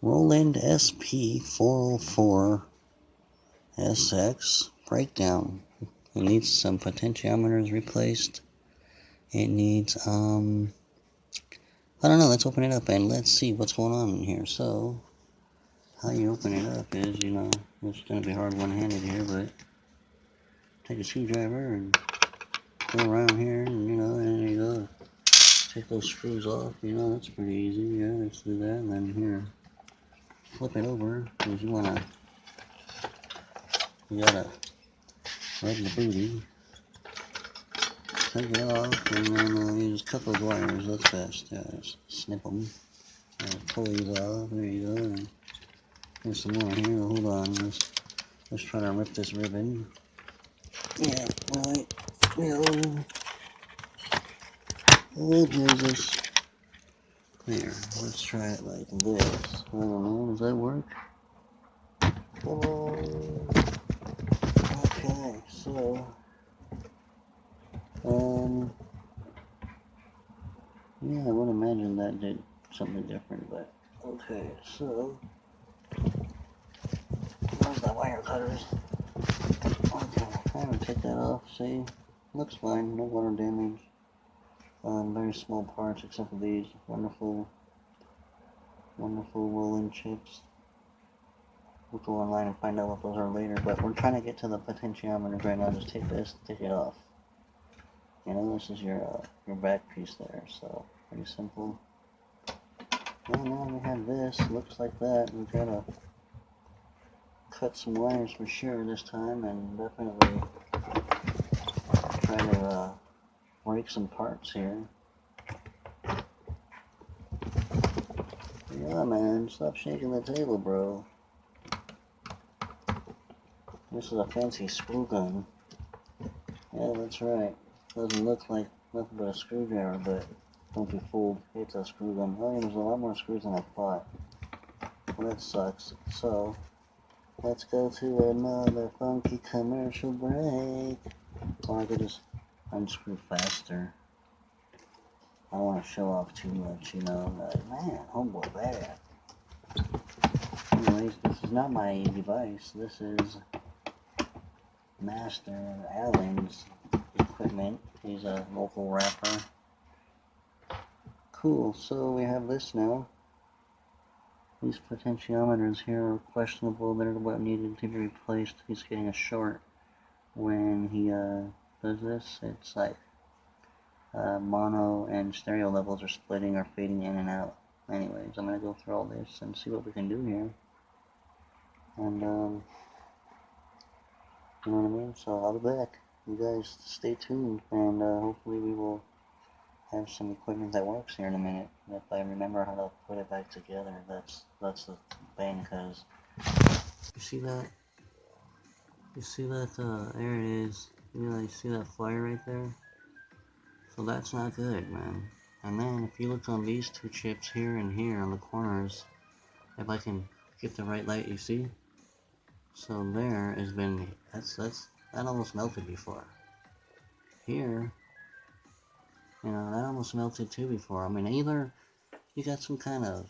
Roland SP-404-SX breakdown. It needs some potentiometers replaced. It needs, I don't know, let's open it up and let's see what's going on in here. So, how you open it up is, it's going to be hard one-handed here, but take a screwdriver and go around here and, and there you go. Take those screws off, that's pretty easy. Yeah, let's do that. And then here, flip it over, because you gotta rub the booty, take it off, and then you just cut those wires. That's fast. Yeah, just snip them. Pull these off. There you go. And there's some more here. Hold on. Let's try to rip this ribbon. Yeah, right. Yeah. Oh, Jesus. Here, let's try it like this. I don't know. Does that work? Oh. Okay, so. Yeah, I would imagine that did something different, but okay, so where's the wire cutters? Okay, I'm gonna take that off, see? Looks fine, no water damage. Very small parts except for these wonderful Roland chips. We'll go online and find out what those are later, but we're trying to get to the potentiometers right now. Just take this, take it off. This is your back piece there, so pretty simple. Well, now we have this, looks like that. We gotta cut some wires for sure this time, and definitely try to break some parts here. Yeah, man, stop shaking the table, bro. This is a fancy screw gun. Yeah, that's right. Doesn't look like nothing but a screwdriver, but don't be fooled. It's a screw gun. Oh, yeah, there's a lot more screws than I thought. Well, that sucks. So, let's go to another funky commercial break. Or I could just unscrew faster. I don't want to show off too much, Like, man, homeboy bad. Anyways, this is not my device. This is Master Allen's equipment. He's a local rapper. Cool, so we have this now. These potentiometers here are questionable. They're what needed to be replaced. He's getting a short when he does this. It's like mono and stereo levels are splitting or fading in and out. Anyways, I'm going to go through all this and see what we can do here. And, you know what I mean? So I'll be back. You guys stay tuned, and hopefully we will have some equipment that works here in a minute. If I remember how to put it back together, that's the thing, because you see that? You see that? There it is. You see that flyer right there? So that's not good, man. And then if you look on these two chips here and here on the corners, if I can get the right light, you see? So there has been, that almost melted before. Here, that almost melted too before. I mean, either you got some kind of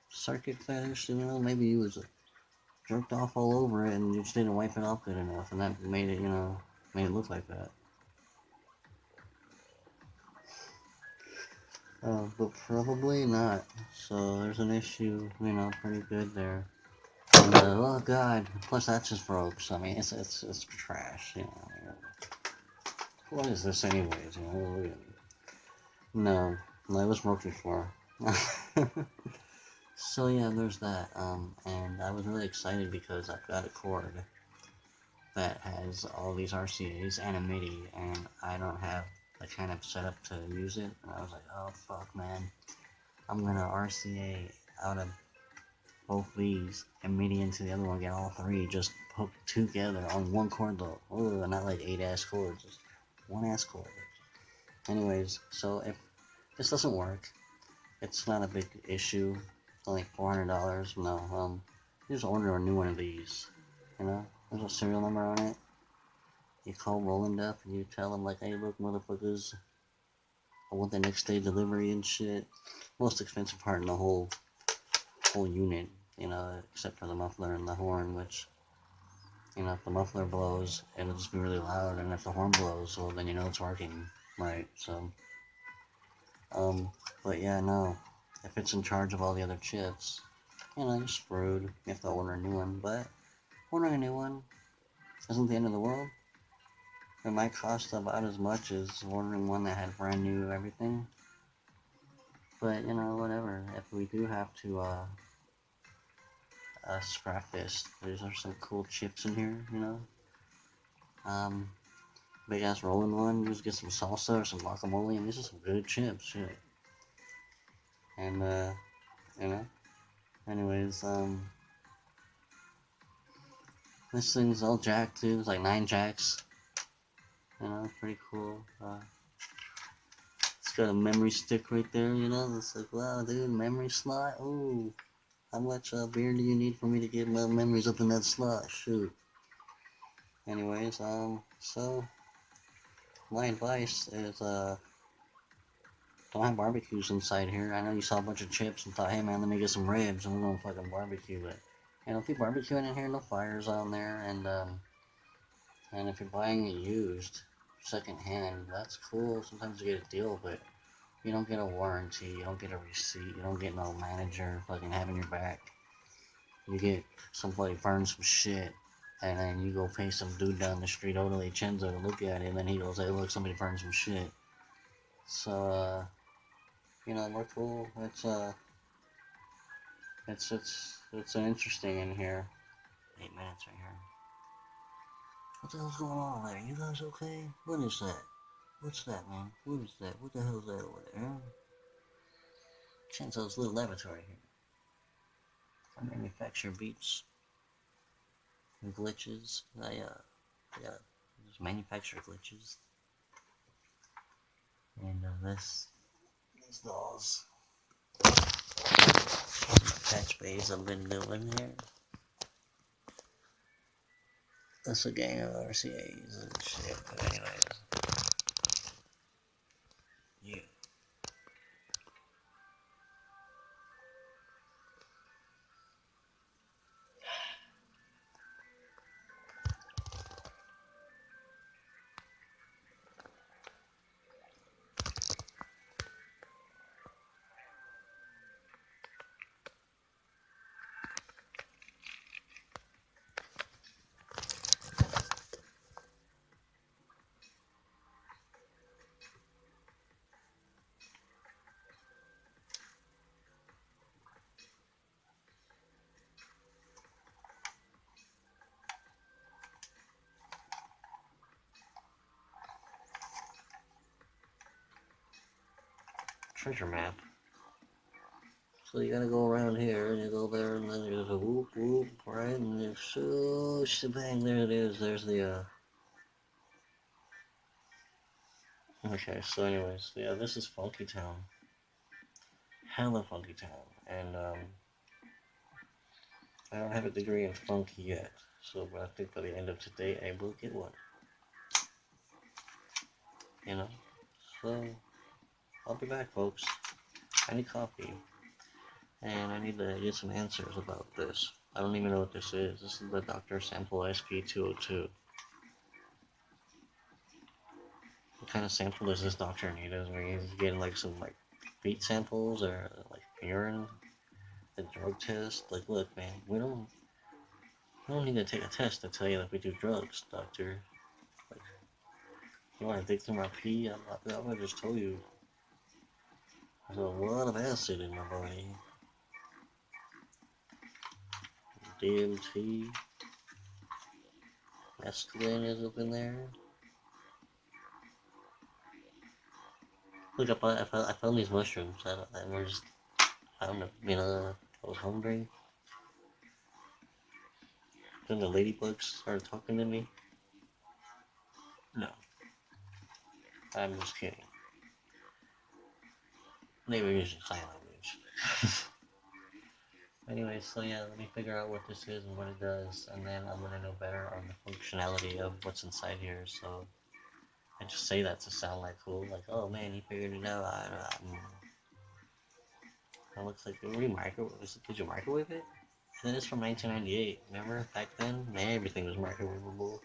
circuit fetish, maybe you was jerked off all over it and you just didn't wipe it off good enough, and that made it, made it look like that. But probably not. So there's an issue, pretty good there. And, oh god, plus that just broke, so I mean, it's trash, What is this anyways, No, it was broke before. So yeah, there's that, and I was really excited because I've got a cord that has all these RCAs and a MIDI, and I don't have the kind of setup to use it, and I was like, oh fuck, man, I'm gonna RCA out of both these and MIDI into the other one, get all three just hooked together on one cord though. Oh, not like 8-ass cords, just one ass cord. Anyways, so if this doesn't work, it's not a big issue. It's only $400. No, you just order a new one of these. There's a serial number on it. You call Roland up and you tell them like, hey, look, motherfuckers, I want the next day delivery and shit. Most expensive part in the whole unit you know, except for the muffler and the horn, which, you know, if the muffler blows, it'll just be really loud, and if the horn blows, well, then you know it's working, right? So, but yeah, no, if it's in charge of all the other chips, you know, you're screwed. You have to order a new one, but ordering a new one isn't the end of the world. It might cost about as much as ordering one that had brand new everything. But, you know, whatever. If we do have to, scrap this, there's some cool chips in here, you know? Big ass Roland one, just get some salsa or some guacamole, and these are some good chips, shit. And, you know? Anyways, this thing's all jacked too, it's like 9 jacks. You know, pretty cool. It's got a memory stick right there, you know? It's like, wow, dude, memory slot? Ooh. How much beer do you need for me to get my memories up in that slot? Shoot. Anyways, so my advice is don't have barbecues inside here. I know you saw a bunch of chips and thought, hey man, let me get some ribs and we're gonna fucking barbecue it. And if you're barbecuing in here, no fires on there, and if you're buying it used, second hand, that's cool. Sometimes you get a deal, but you don't get a warranty, you don't get a receipt, you don't get no manager fucking having your back. You get somebody burn some shit, and then you go pay some dude down the street, orderly Chenzo, to look at it, and then he goes, hey, look, somebody burned some shit. So, you know, we're cool. It's interesting in here. 8 minutes right here. What the hell's going on there? You guys okay? What is that? What's that, man? What is that? What the hell is that over there? Chenzo's little laboratory here. I manufacture beats and glitches. Yeah, just manufacture glitches. And these dolls. Patch bays I've been doing here. That's a gang of RCAs and shit, but anyways. Yeah. Treasure map. So you gotta go around here, and you go there, and then there's a whoop whoop, right? And there's so shebang, there it is, there's the, Okay, so anyways, yeah, this is Funky Town. Hella Funky Town. And, I don't have a degree in funky yet, so but I think by the end of today I will get one. You know? So, I'll be back, folks. I need coffee. And I need to get some answers about this. I don't even know what this is. This is the Dr. Sample SP-404-SX. What kind of sample does this doctor need? Is he getting like some like feet samples or like urine? A drug test? Like, look, man, we don't need to take a test to tell you that we do drugs, doctor. Like, you want to dig through my pee? I'm gonna just tell you. There's a lot of acid in my body. DMT. Mescaline is up in there. Look, I found these mushrooms. I don't know, you know, I was hungry. Then the ladybugs started talking to me. No. I'm just kidding. They were using sign language. Anyway, so yeah, let me figure out what this is and what it does, and then I'm gonna know better on the functionality of what's inside here, so I just say that to sound like cool, like, oh man, you figured it out. That looks like, did you microwave it? And then it's from 1998. Remember back then? Everything was microwavable.